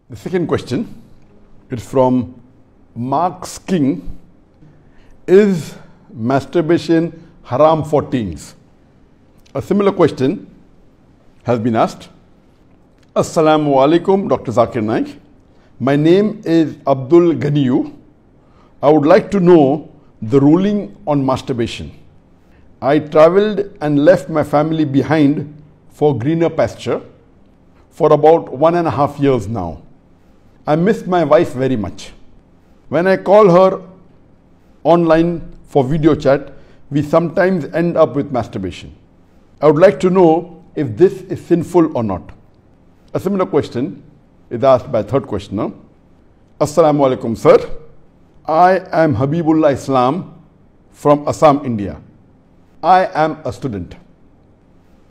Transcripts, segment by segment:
The second question is from Mark's King. Is masturbation haram for teens? A similar question has been asked. Assalamualaikum, Dr.Zakir Naik. My name is Abdul Ganiyu. I would like to know the ruling on masturbation. I traveled and left my family behind for greener pasture for about 1.5 years now. I miss my wife very much. When I call her online for video chat, we sometimes end up with masturbation. I would like to know if this is sinful or not. A similar question is asked by a third questioner. Assalamualaikum, sir. I am Habibullah Islam from Assam, India. I am a student.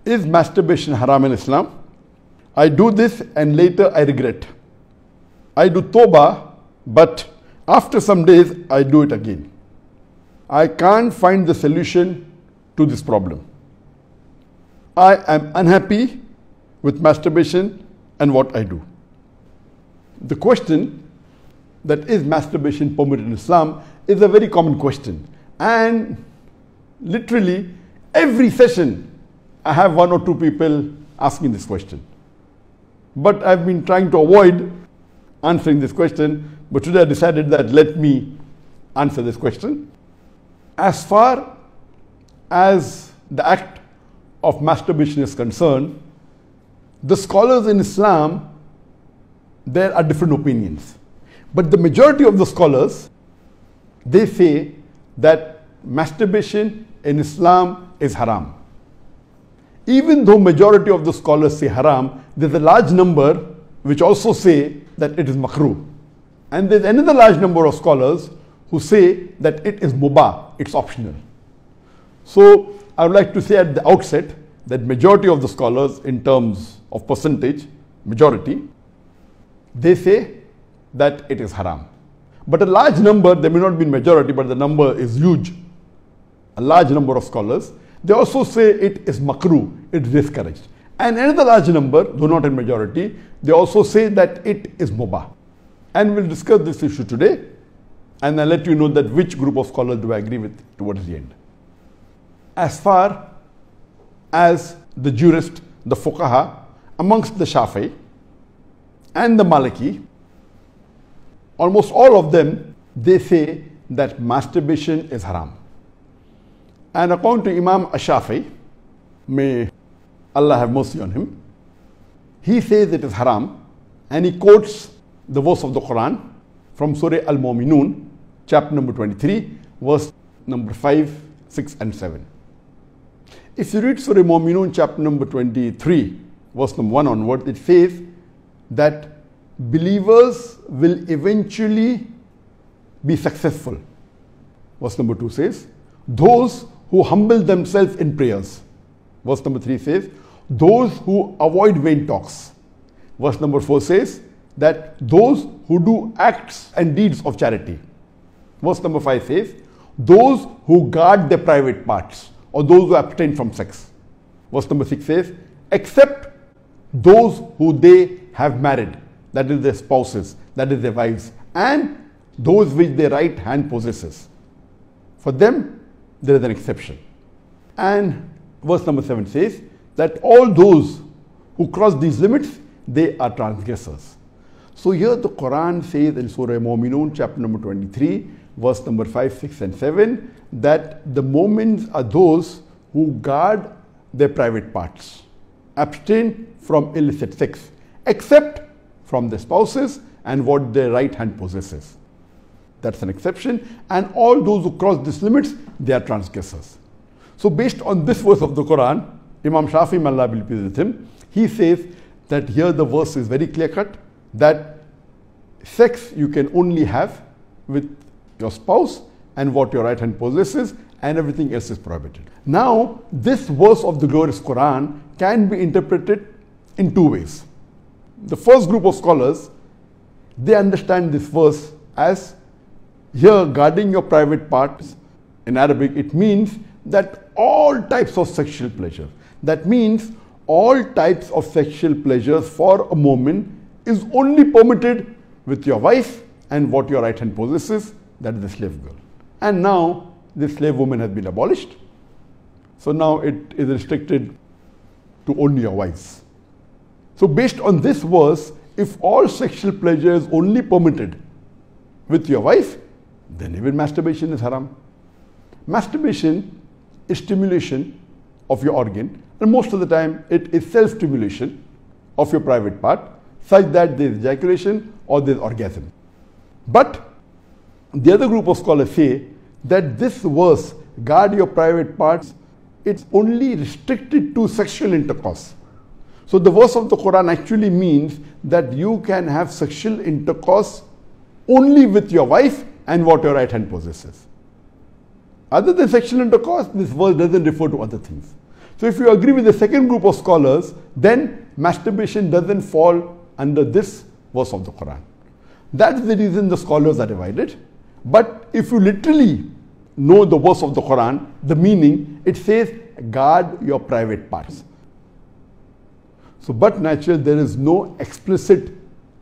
Is masturbation haram in Islam? I do this and later I regret. I do tawbah, but after some days I do it again. I can't find the solution to this problem. I am unhappy with masturbation and what I do. The question that is masturbation permitted in Islam is a very common question, and literally every session I have 1 or 2 people asking this question. But I've been trying to avoid answering this question, but today I decided that let me answer this question. As far as the act of masturbation is concerned, the scholars in Islam, there are different opinions. But the majority of the scholars, they say that masturbation in Islam is haram. Even though majority of the scholars say haram, there's a large number which also say that it is makruh. And there's another large number of scholars who say that it is mubah, it's optional. So I would like to say at the outset that majority of the scholars, in terms of percentage, majority, they say that it is haram. But a large number, there may not be majority, but the number is huge. A large number of scholars, they also say it is makruh, it is discouraged. And another large number, though not in majority, they also say that it is mubah. And we'll discuss this issue today, and I'll let you know that which group of scholars do I agree with towards the end. As far as the jurist, the fuqaha, amongst the Shafi'i and the Maliki, almost all of them, they say that masturbation is haram. And according to Imam Ash-Shafi'i, may Allah have mercy on him, he says it is haram, and he quotes the verse of the Quran from Surah Al-Mu'minun, chapter number 23, verse number 5, 6 and 7. If you read Surah Al-Mu'minun, chapter number 23, verse number 1 onward, it says that believers will eventually be successful. Verse number 2 says, those who humble themselves in prayers. Verse number 3 says, those who avoid vain talks. Verse number 4 says that those who do acts and deeds of charity. Verse number 5 says, those who guard their private parts, or those who abstain from sex. Verse number 6 says, except those who they have married, that is their spouses, that is their wives, and those which their right hand possesses. For them, there is an exception. And verse number 7 says that all those who cross these limits, they are transgressors. So here the Quran says in Surah Al-Mu'minun, chapter number 23, verse number 5, 6 and 7, that the mu'mins are those who guard their private parts, abstain from illicit sex, except from their spouses and what their right hand possesses. That's an exception. And all those who cross these limits, they are transgressors. So based on this verse of the Quran, Imam Shafi'i, may Allah be pleased with him, he says that here the verse is very clear cut, that sex you can only have with your spouse and what your right hand possesses, and everything else is prohibited. Now, this verse of the glorious Quran can be interpreted in 2 ways. The first group of scholars, they understand this verse as here guarding your private parts. In Arabic, it means that all types of sexual pleasure. That means all types of sexual pleasures for a moment is only permitted with your wife and what your right hand possesses, that is the slave girl. And now the slave woman has been abolished. So now it is restricted to only your wives. So based on this verse, if all sexual pleasure is only permitted with your wife, then even masturbation is haram. Masturbation is stimulation of your organ, and most of the time it is self-stimulation of your private part, such that there is ejaculation or there is orgasm. But the other group of scholars say that this verse, guard your private parts, it's only restricted to sexual intercourse. So the verse of the Quran actually means that you can have sexual intercourse only with your wife and what your right hand possesses. Other than sexual intercourse, this verse doesn't refer to other things. So if you agree with the second group of scholars, then masturbation doesn't fall under this verse of the Quran. That's the reason the scholars are divided. But if you literally know the verse of the Quran, the meaning, it says, guard your private parts. So, but naturally, there is no explicit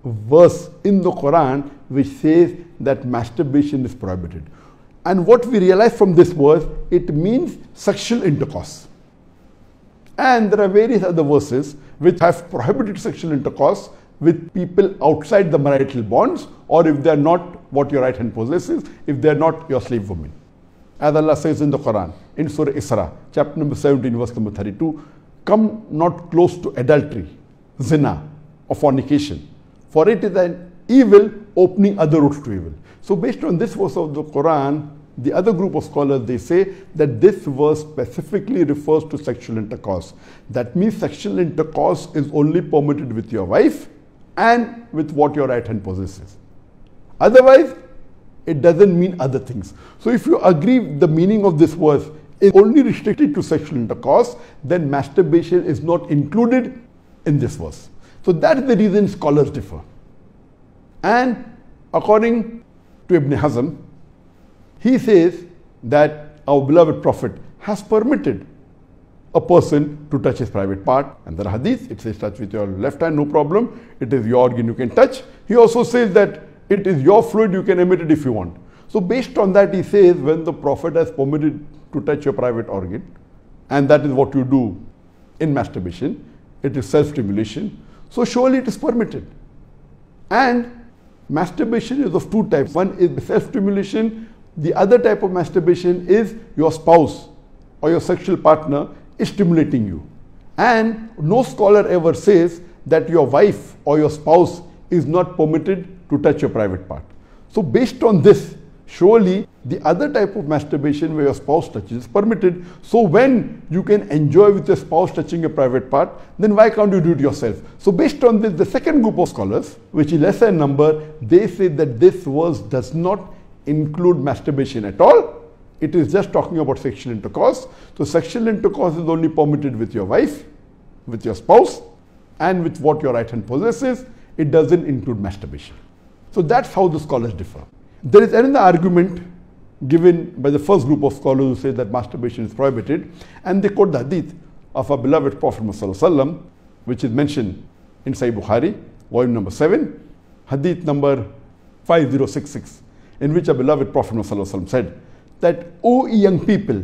verse in the Quran which says that masturbation is prohibited. And what we realize from this verse, it means sexual intercourse. And there are various other verses which have prohibited sexual intercourse with people outside the marital bonds, or if they are not what your right hand possesses, if they are not your slave woman. As Allah says in the Quran, in Surah Isra, chapter number 17, verse number 32, come not close to adultery, zina, or fornication, for it is an evil opening other routes to evil. So based on this verse of the Quran, the other group of scholars, they say that this verse specifically refers to sexual intercourse. That means sexual intercourse is only permitted with your wife and with what your right hand possesses. Otherwise, it doesn't mean other things. So if you agree the meaning of this verse is only restricted to sexual intercourse, then masturbation is not included in this verse. So that is the reason scholars differ. And according to Ibn Hazm, he says that our beloved Prophet has permitted a person to touch his private part. And the hadith, it says touch with your left hand, no problem. It is your organ, you can touch. He also says that it is your fluid, you can emit it if you want. So based on that, he says when the Prophet has permitted to touch your private organ, and that is what you do in masturbation, it is self-stimulation, so surely it is permitted. And masturbation is of two types. One is self-stimulation. The other type of masturbation is your spouse or your sexual partner is stimulating you. And no scholar ever says that your wife or your spouse is not permitted to touch your private part. So based on this, surely the other type of masturbation where your spouse touches is permitted. So when you can enjoy with your spouse touching your private part, then why can't you do it yourself? So based on this, the second group of scholars, which is lesser in number, they say that this verse does not include masturbation at all. It is just talking about sexual intercourse. So sexual intercourse is only permitted with your wife, with your spouse, and with what your right hand possesses. It doesn't include masturbation. So that's how the scholars differ. There is another argument given by the first group of scholars who say that masturbation is prohibited, and they quote the hadith of our beloved Prophet ﷺ, which is mentioned in Sahih Bukhari, volume number 7, hadith number 5066, in which our beloved Prophet ﷺ said that, O young people,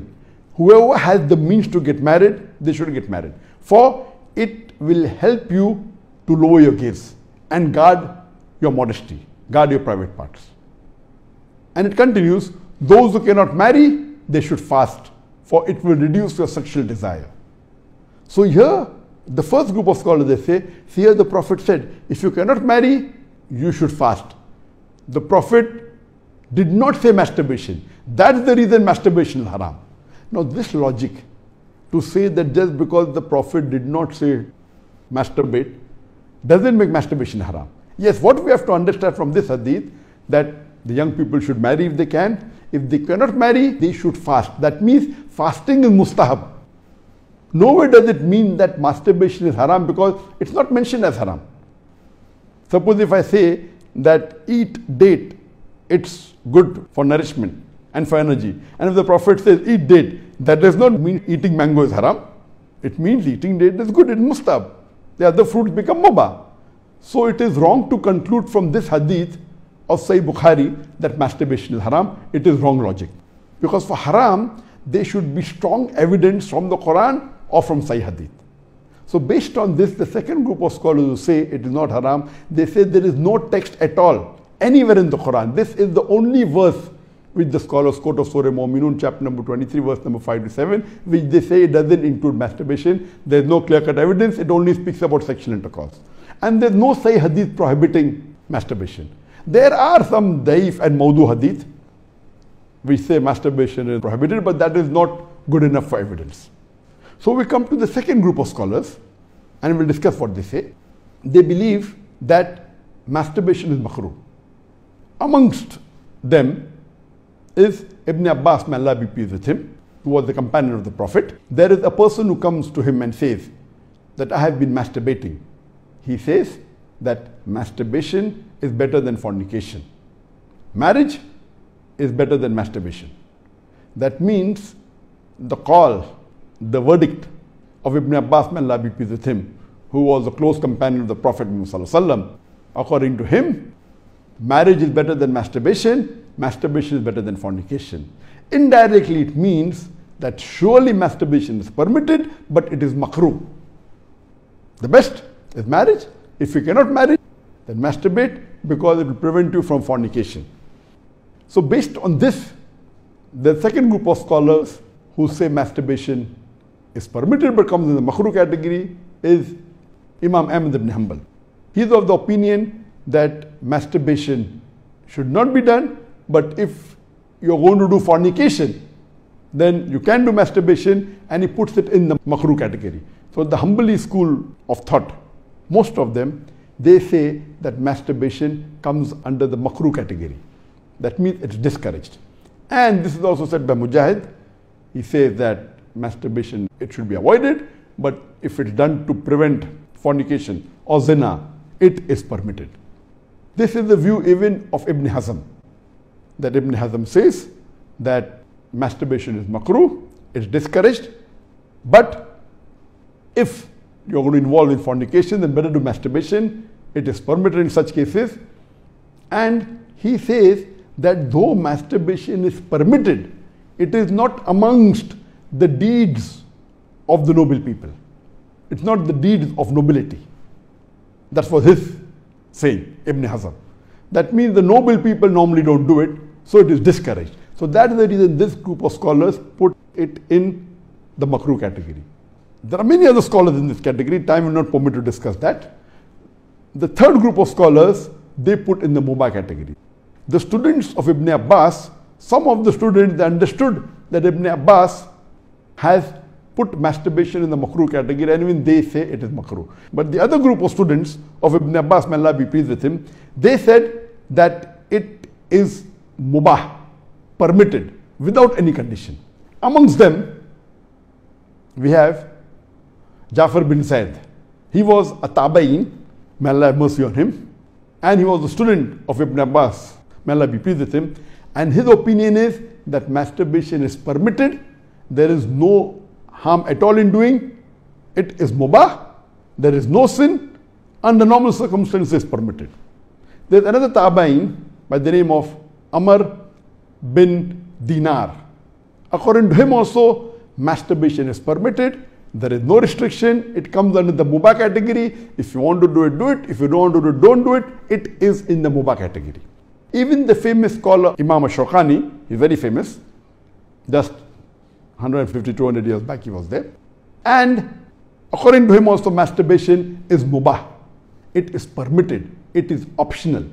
whoever has the means to get married, they should get married, for it will help you to lower your gaze and guard your modesty, guard your private parts. And it continues, those who cannot marry, they should fast, for it will reduce your sexual desire. So here, the first group of scholars, they say, here the Prophet said, if you cannot marry, you should fast. The Prophet did not say masturbation. That's the reason masturbation is haram. Now this logic, to say that just because the Prophet did not say masturbate, doesn't make masturbation haram. Yes, what we have to understand from this hadith, that the young people should marry if they can. If they cannot marry, they should fast. That means fasting is mustahab. Nowhere does it mean that masturbation is haram, because it's not mentioned as haram. Suppose if I say that eat date, it's good for nourishment and for energy. And if the Prophet says eat date, that does not mean eating mango is haram. It means eating date is good, it's mustahab. The other fruits become mubah. So it is wrong to conclude from this hadith of Sahih Bukhari that masturbation is haram. It is wrong logic. Because for haram, there should be strong evidence from the Quran or from Sahih hadith. So based on this, the second group of scholars who say it is not haram, they say there is no text at all anywhere in the Quran. This is the only verse which the scholars quote of Surah Mu'minun, chapter number 23, verse number 5 to 7, which they say it doesn't include masturbation. There is no clear-cut evidence. It only speaks about sexual intercourse. And there is no Sahih hadith prohibiting masturbation. There are some daif and mawdu hadith which say masturbation is prohibited, but that is not good enough for evidence. So we come to the second group of scholars and we'll discuss what they say. They believe that masturbation is makrooh. Amongst them is Ibn Abbas, may Allah be pleased with him, who was the companion of the Prophet. There is a person who comes to him and says that I have been masturbating. He says that masturbation is better than fornication. Marriage is better than masturbation. That means the call, the verdict of Ibn Abbas, may Allah be pleased with him, who was a close companion of the Prophet Muhammad, according to him, marriage is better than masturbation, masturbation is better than fornication. Indirectly it means that surely masturbation is permitted, but it is makrooh. The best is marriage. If you cannot marry, then masturbate, because it will prevent you from fornication. So based on this, the second group of scholars who say masturbation is permitted but comes in the makrooh category is Imam Ahmad ibn Hanbal. He is of the opinion that masturbation should not be done, but if you are going to do fornication, then you can do masturbation, and he puts it in the makrooh category. So the Hanbali school of thought, most of them, they say that masturbation comes under the makrooh category. That means it's discouraged. And this is also said by Mujahid. He says that masturbation, it should be avoided, but if it's done to prevent fornication or zina, it is permitted. This is the view even of Ibn Hazm, that Ibn Hazm says that masturbation is makrooh, it's discouraged, but if you're going to involve in fornication, then better do masturbation, it is permitted in such cases. And he says that though masturbation is permitted, it is not amongst the deeds of the noble people. It's not the deeds of nobility. That was his saying, Ibn Hazm. That means the noble people normally don't do it, so it is discouraged. So that is the reason this group of scholars put it in the makrooh category. There are many other scholars in this category. Time will not permit to discuss that. The third group of scholars, they put in the mubah category. The students of Ibn Abbas, some of the students, they understood that Ibn Abbas has put masturbation in the makrooh category, and even they say it is makrooh. But the other group of students of Ibn Abbas, may Allah be pleased with him, they said that it is mubah, permitted, without any condition. Amongst them, we have Jafar bin Zaid. He was a tabain, may Allah have mercy on him, and he was a student of Ibn Abbas, may Allah be pleased with him, and his opinion is that masturbation is permitted, there is no harm at all in doing, it is mubah, there is no sin, under normal circumstances permitted. There is another tabain by the name of Amr bin Dinar. According to him also, masturbation is permitted, there is no restriction, it comes under the mubah category. If you want to do it, do it. If you don't want to do it, don't do it. It is in the mubah category. Even the famous scholar Imam Shawkani, he is very famous, just 150, 200 years back he was there. And according to him also, masturbation is mubah. It is permitted. It is optional.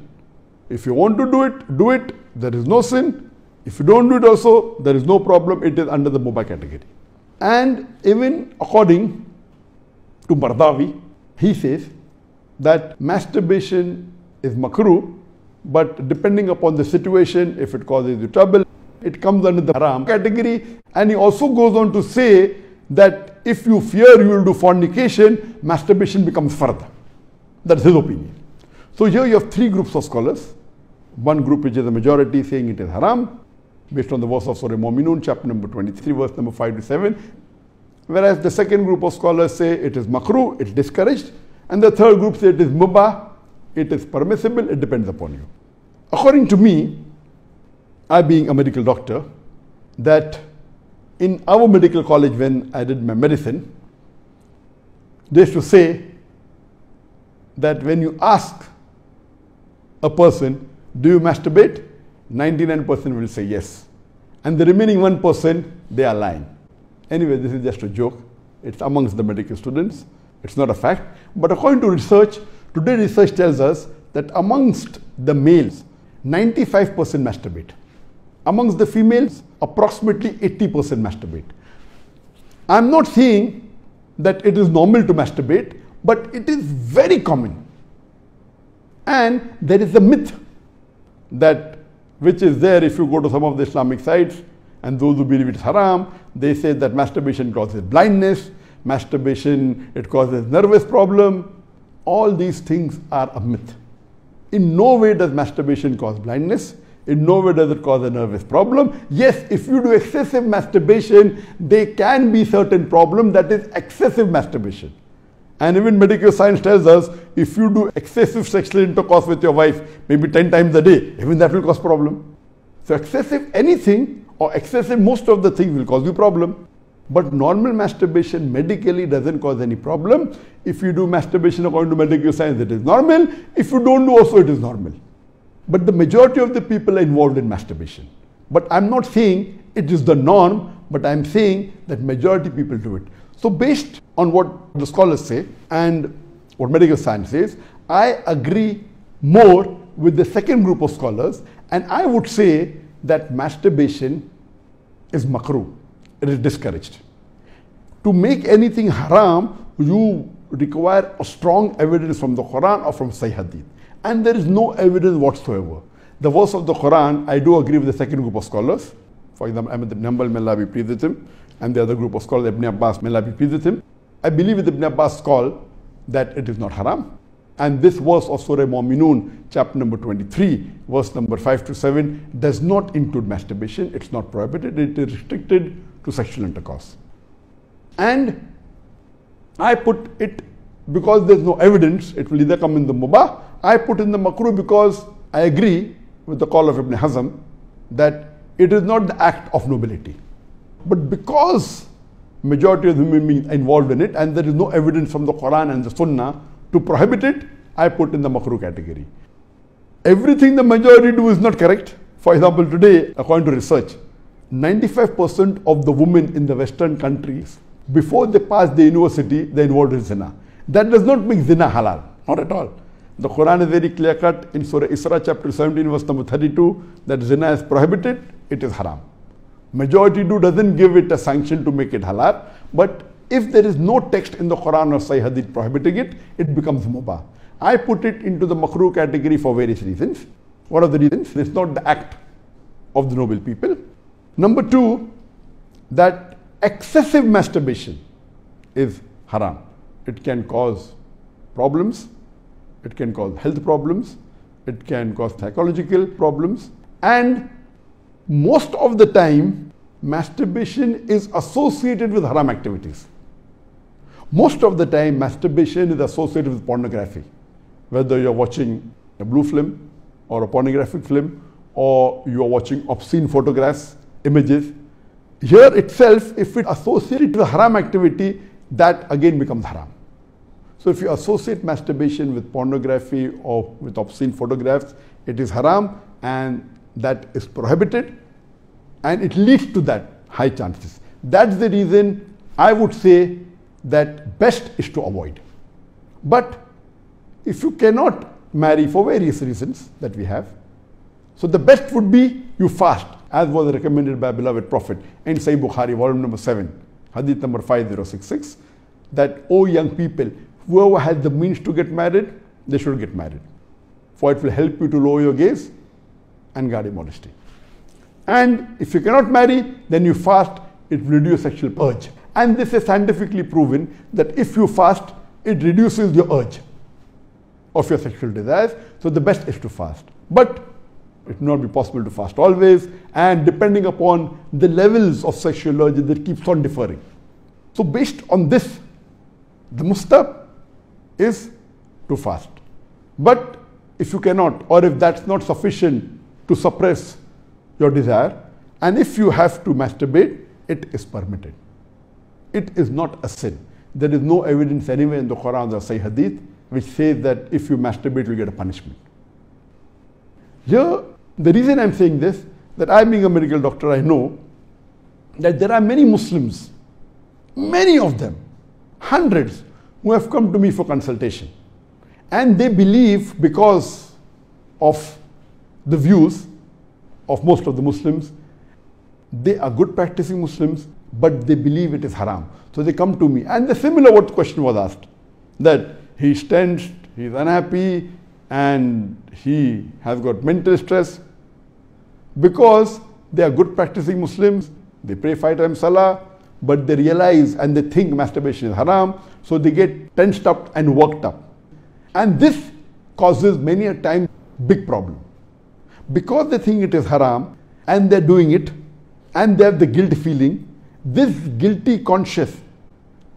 If you want to do it, do it. There is no sin. If you don't do it also, there is no problem. It is under the mubah category. And even according to Bardawi, he says that masturbation is makrooh, but depending upon the situation, if it causes you trouble, it comes under the haram category. And he also goes on to say that if you fear you will do fornication, masturbation becomes fard. That's his opinion. So here you have three groups of scholars. One group which is the majority saying it is haram, based on the verse of Surah Mu'minun, chapter number 23, verse number 5 to 7. Whereas the second group of scholars say it is makrooh, it's discouraged. And the third group say it is mubah, it is permissible, it depends upon you. According to me, I being a medical doctor, that in our medical college when I did my medicine, they used to say that when you ask a person, do you masturbate? 99% will say yes. And the remaining 1%, they are lying. Anyway, this is just a joke. It's amongst the medical students. It's not a fact. But according to research, today research tells us that amongst the males, 95% masturbate. Amongst the females, approximately 80% masturbate. I'm not saying that it is normal to masturbate, but it is very common. And there is a myth that which is there if you go to some of the Islamic sites, and those who believe it's haram, they say that masturbation causes blindness, masturbation, it causes nervous problem. All these things are a myth. In no way does masturbation cause blindness. In no way does it cause a nervous problem. Yes, if you do excessive masturbation, there can be certain problem, that is excessive masturbation. And even medical science tells us, if you do excessive sexual intercourse with your wife, maybe 10 times a day, even that will cause problem. So excessive anything or excessive most of the things will cause you problem. But normal masturbation medically doesn't cause any problem. If you do masturbation according to medical science, it is normal. If you don't do also, it is normal. But the majority of the people are involved in masturbation. But I'm not saying it is the norm, but I'm saying that majority people do it. So based on what the scholars say and what medical science says, I agree more with the second group of scholars, and I would say that masturbation is makruh. It is discouraged. To make anything haram, you require a strong evidence from the Quran or from Sahih Hadith. And there is no evidence whatsoever. The verse of the Quran, I do agree with the second group of scholars. For example, Ahmad ibn Hanbal, may Allah be pleased with him, and the other group of scholars, Ibn Abbas, may Allah be pleased with him. I believe with Ibn Abbas' call that it is not haram. And this verse of Surah Mu'minun, chapter number 23, verse number 5 to 7, does not include masturbation. It's not prohibited. It is restricted to sexual intercourse. And I put it, because there's no evidence, it will either come in the mubah. I put in the makruh because I agree with the call of Ibn Hazm that it is not the act of nobility. But because majority of human beings are involved in it and there is no evidence from the Quran and the Sunnah to prohibit it, I put in the makruh category. Everything the majority do is not correct. For example, today, according to research, 95% of the women in the Western countries, before they pass the university, they are involved in zina. That does not make zina halal, not at all. The Quran is very clear cut in Surah Isra chapter 17 verse number 32 that zina is prohibited, it is haram. Majority doesn't give it a sanction to make it halal, but if there is no text in the Quran or Sahih Hadith prohibiting it, it becomes mubah. I put it into the makruh category for various reasons. What are the reasons? It's not the act of the noble people. Number two, that excessive masturbation is haram. It can cause problems, it can cause health problems, it can cause psychological problems, and most of the time, masturbation is associated with haram activities. Most of the time, masturbation is associated with pornography. Whether you're watching a blue film or a pornographic film, or you are watching obscene photographs, images. Here itself, if it associated with haram activity, that again becomes haram. So if you associate masturbation with pornography or with obscene photographs, it is haram and that is prohibited, and it leads to that high chances. That's the reason I would say that best is to avoid. But if you cannot marry for various reasons that we have, so the best would be you fast, as was recommended by beloved Prophet in Sahih Bukhari, volume number 7, hadith number 5066, that, O young people, whoever has the means to get married, they should get married. For it will help you to lower your gaze and guard your modesty. And if you cannot marry, then you fast, it will reduce sexual urge. And this is scientifically proven that if you fast, it reduces your urge of your sexual desires. So the best is to fast. But it will not be possible to fast always, and depending upon the levels of sexual urge, that keeps on differing. So based on this, the mustahab is to fast. But if you cannot, or if that's not sufficient to suppress your desire, and if you have to masturbate, it is permitted. It is not a sin. There is no evidence anywhere in the Quran or Sahih Hadith which says that if you masturbate, you get a punishment. Here, the reason I'm saying this, that I being a medical doctor, I know that there are many Muslims, many of them, hundreds, who have come to me for consultation. And they believe, because of the views of most of the Muslims, they are good practicing Muslims, but they believe it is haram. So they come to me, and the similar what question was asked, that he's tensed, he's unhappy, and he has got mental stress. Because they are good practicing Muslims, they pray 5 times salah, but they realize and they think masturbation is haram, so they get tensed up and worked up. And this causes many a time big problem. Because they think it is haram and they're doing it and they have the guilt feeling, this guilty conscience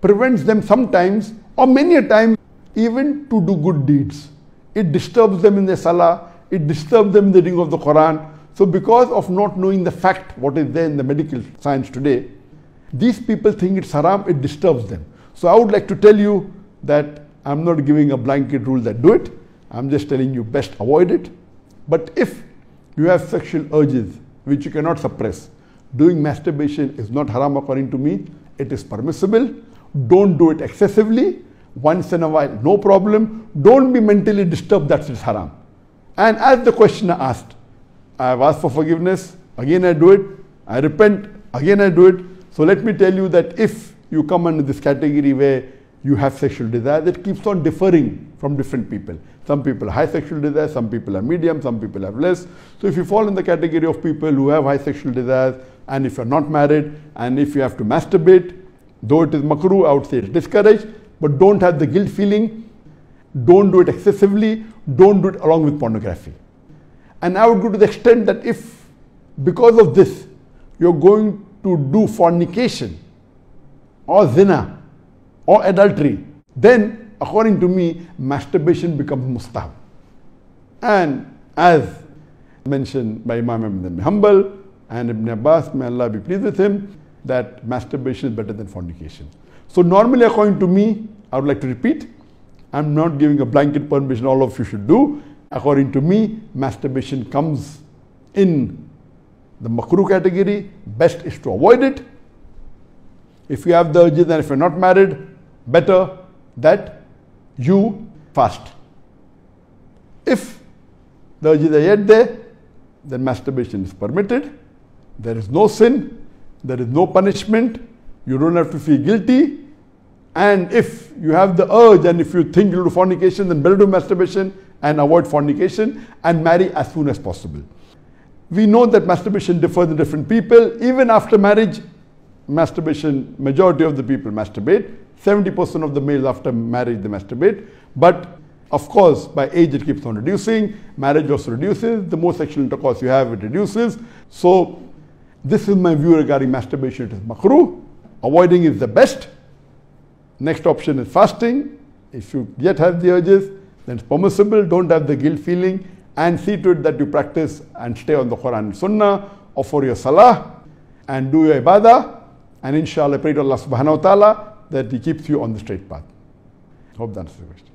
prevents them sometimes or many a time even to do good deeds. It disturbs them in their salah, it disturbs them in the reading of the Quran. So because of not knowing the fact, what is there in the medical science today, these people think it's haram, it disturbs them. So I would like to tell you that I'm not giving a blanket rule that do it. I'm just telling you best avoid it. But if you have sexual urges which you cannot suppress, doing masturbation is not haram according to me. It is permissible. Don't do it excessively. Once in a while, no problem. Don't be mentally disturbed that it's haram. And as the questioner asked, I have asked for forgiveness, again I do it. I repent, again I do it. So let me tell you that if you come under this category where you have sexual desire, that keeps on differing from different people. Some people have high sexual desire, some people have medium, some people have less. So if you fall in the category of people who have high sexual desires, and if you're not married, and if you have to masturbate, though it is makruh, I would say it's discouraged, but don't have the guilt feeling, don't do it excessively, don't do it along with pornography. And I would go to the extent that if, because of this, you're going to do fornication, or zina, or adultery, then according to me, masturbation becomes mustahab. And as mentioned by Imam Ibn Hanbal and Ibn Abbas, may Allah be pleased with him, that masturbation is better than fornication. So normally according to me, I would like to repeat, I'm not giving a blanket permission all of you should do. According to me, masturbation comes in the makruh category. Best is to avoid it. If you have the urges and if you're not married, better that you fast. If the urges are yet there, then masturbation is permitted. There is no sin, there is no punishment, you don't have to feel guilty. And if you have the urge and if you think you'll do fornication, then better do masturbation and avoid fornication and marry as soon as possible. We know that masturbation differs in different people. Even after marriage, masturbation, majority of the people masturbate. 70% of the males after marriage, they masturbate. But of course, by age it keeps on reducing. Marriage also reduces. The more sexual intercourse you have, it reduces. So this is my view regarding masturbation. It is makruh. Avoiding is the best. Next option is fasting. If you yet have the urges, then it's permissible. Don't have the guilt feeling, and see to it that you practice and stay on the Quran and Sunnah, offer your salah and do your ibadah, and inshallah pray to Allah subhanahu wa ta'ala that He keeps you on the straight path. Hope that answers the question.